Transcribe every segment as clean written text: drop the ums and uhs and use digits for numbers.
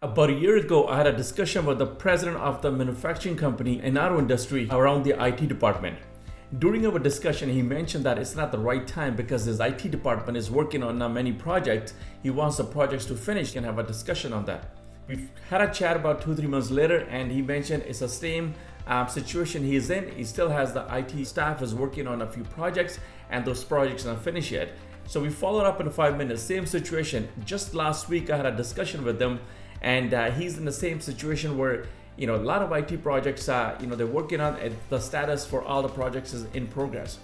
About a year ago, I had a discussion with the president of the manufacturing company in our industry around the IT department. During our discussion, he mentioned that it's not the right time because his IT department is working on many projects. He wants the projects to finish and have a discussion on that. We've had a chat about 2-3 months later, and he mentioned it's the same situation he is in. He still has the IT staff is working on a few projects, and those projects are not finished yet. So we followed up in 5 minutes, same situation. Just last week, I had a discussion with him, and he's in the same situation where a lot of IT projects they're working on it. The status for all the projects is in progress.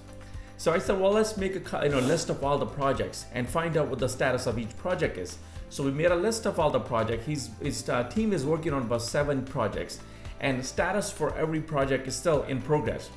So I said, well, let's make a list of all the projects and find out what the status of each project is. So we made a list of all the projects. His team is working on about 7 projects, and the status for every project is still in progress.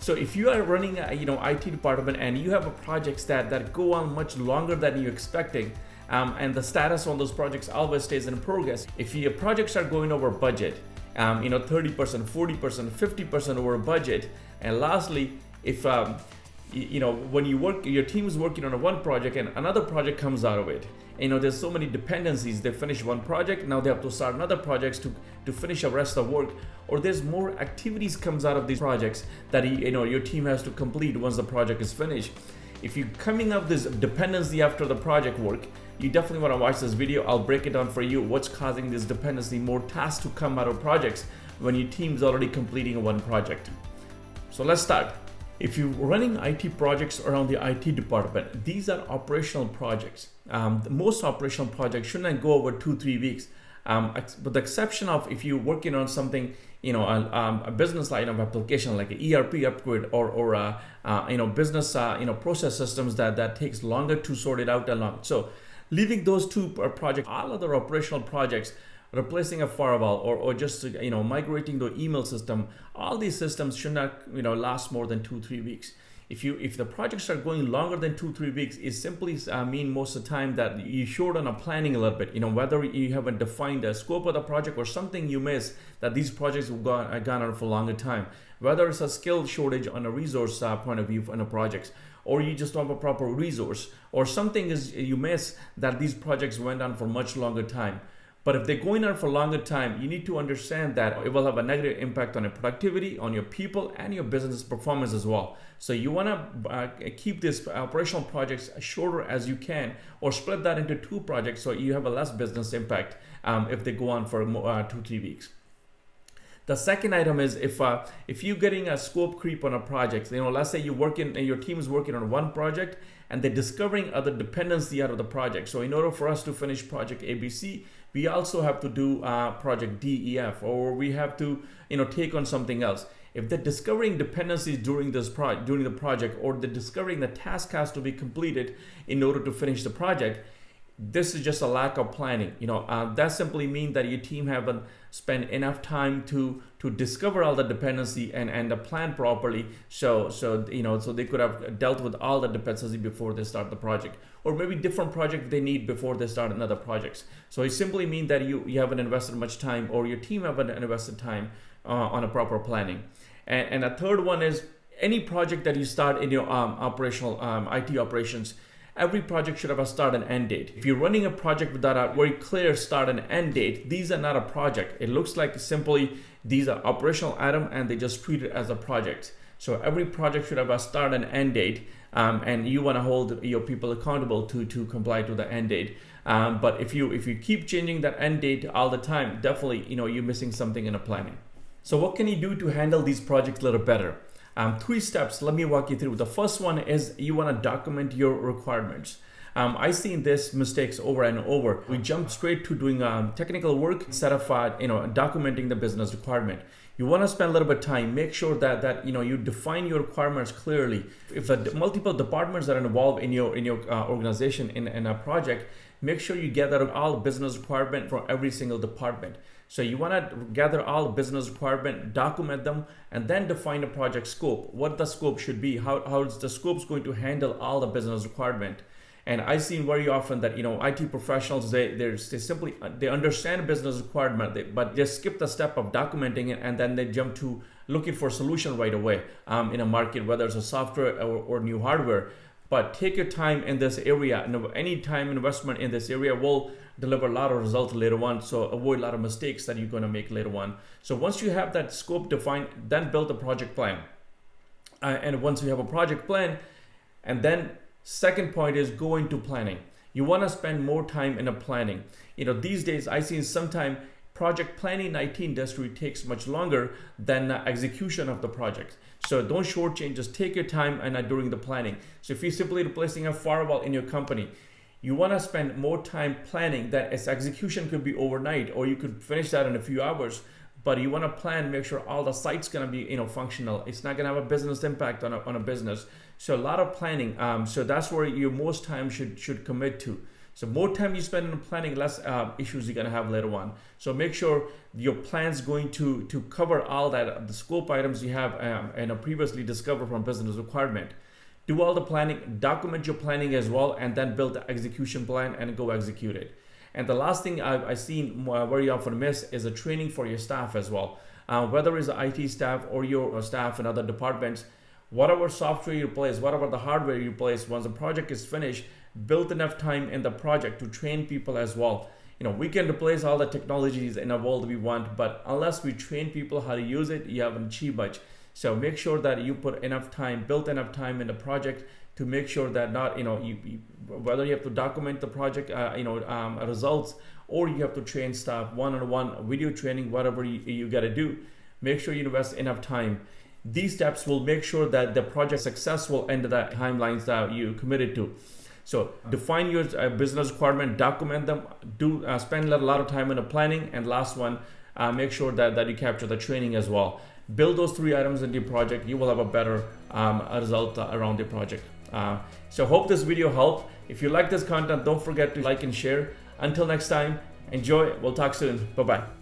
So if you are running a IT department and you have projects that go on much longer than you're expecting, and the status on those projects always stays in progress. If your projects are going over budget, 30%, 40%, 50% over budget, and lastly, if when your team is working on one project and another project comes out of it, there's so many dependencies. They finish one project, now they have to start another projects to finish the rest of the work, or there's more activities comes out of these projects that your team has to complete once the project is finished. If you're coming up this dependency after the project work, you definitely want to watch this video. I'll break it down for you. What's causing this dependency, more tasks to come out of projects when your team's already completing one project. So let's start. If you're running IT projects around the IT department, these are operational projects. Most operational projects should not go over 2-3 weeks. With the exception of if you're working on something, a business line of application like an ERP upgrade or business process systems that takes longer to sort it out along. So leaving those two projects, all other operational projects, replacing a firewall or just migrating to email system, all these systems should not last more than 2-3 weeks. If the projects are going longer than 2-3 weeks, it simply mean most of the time that you short on a planning a little bit. Whether you haven't defined the scope of the project or something you miss, that these projects have gone on for a longer time. Whether it's a skill shortage on a resource point of view on a project, or you just don't have a proper resource, or something is you miss that these projects went on for much longer time. But if they're going on for a longer time, you need to understand that it will have a negative impact on your productivity, on your people, and your business performance as well. So you want to keep these operational projects as shorter as you can, or split that into 2 projects so you have a less business impact if they go on for 2-3 weeks. The second item is if you're getting a scope creep on a project, let's say your team is working on one project and they're discovering other dependency out of the project. So in order for us to finish project ABC, we also have to do project DEF, or we have to take on something else. If they're discovering dependencies during the project, or they're discovering the task has to be completed in order to finish the project, this is just a lack of planning. That simply means that your team haven't spent enough time to discover all the dependency and plan properly. So they could have dealt with all the dependency before they start the project, or maybe different project they need before they start another projects. So it simply means that you haven't invested much time, or your team haven't invested time on a proper planning. And a third one is any project that you start in your operational IT operations. Every project should have a start and end date. If you're running a project without a very clear start and end date, these are not a project. It looks like simply these are operational item and they just treat it as a project. So every project should have a start and end date, and you want to hold your people accountable to comply to the end date. But if you keep changing that end date all the time, definitely you're missing something in a planning. So what can you do to handle these projects a little better? 3 steps, let me walk you through. The first one is you want to document your requirements. I've seen this mistakes over and over. We jump straight to doing technical work instead of documenting the business requirement. You want to spend a little bit of time, make sure that you define your requirements clearly. If the multiple departments are involved in your organization in a project, make sure you gather all business requirement from every single department. So you want to gather all business requirement, document them, and then define a project scope. What the scope should be, how is the scope's going to handle all the business requirement. And I've seen very often that IT professionals they understand business requirement, but they skip the step of documenting it, and then they jump to looking for a solution right away in a market, whether it's a software or new hardware. but take your time in this area, and any time investment in this area will deliver a lot of results later on. So avoid a lot of mistakes that you're going to make later on. So once you have that scope defined, then build a project plan. And once you have a project plan, and then second point is go into planning. You want to spend more time in a planning. These days I see sometimes project planning in IT industry takes much longer than execution of the project. So don't shortchange, just take your time and during the planning. So if you're simply replacing a firewall in your company, you want to spend more time planning that its execution could be overnight, or you could finish that in a few hours. But you want to plan, make sure all the sites going to be functional. It's not going to have a business impact on a business. So a lot of planning. So that's where your most time should commit to. So more time you spend in planning, less issues you're going to have later on. So make sure your plan's going to cover all that, the scope items you have and previously discovered from business requirement. Do all the planning, document your planning as well, and then build the execution plan and go execute it. And the last thing I've seen very often miss is a training for your staff as well. Whether it's the IT staff or your staff in other departments, whatever software you replace, whatever the hardware you replace, once the project is finished, build enough time in the project to train people as well. We can replace all the technologies in the world we want, but unless we train people how to use it, you haven't achieved much. So make sure that you put enough time, build enough time in the project to make sure that not, whether you have to document the project, results, or you have to train staff one-on-one video training, whatever you got to do, make sure you invest enough time. These steps will make sure that the project successful end the timelines that you committed to. So define your business requirement, document them, spend a lot of time in the planning, and last one, make sure that you capture the training as well. Build those 3 items into your project. You will have a better result around your project. So hope this video helped. If you like this content, don't forget to like and share. Until next time, enjoy. We'll talk soon. Bye-bye.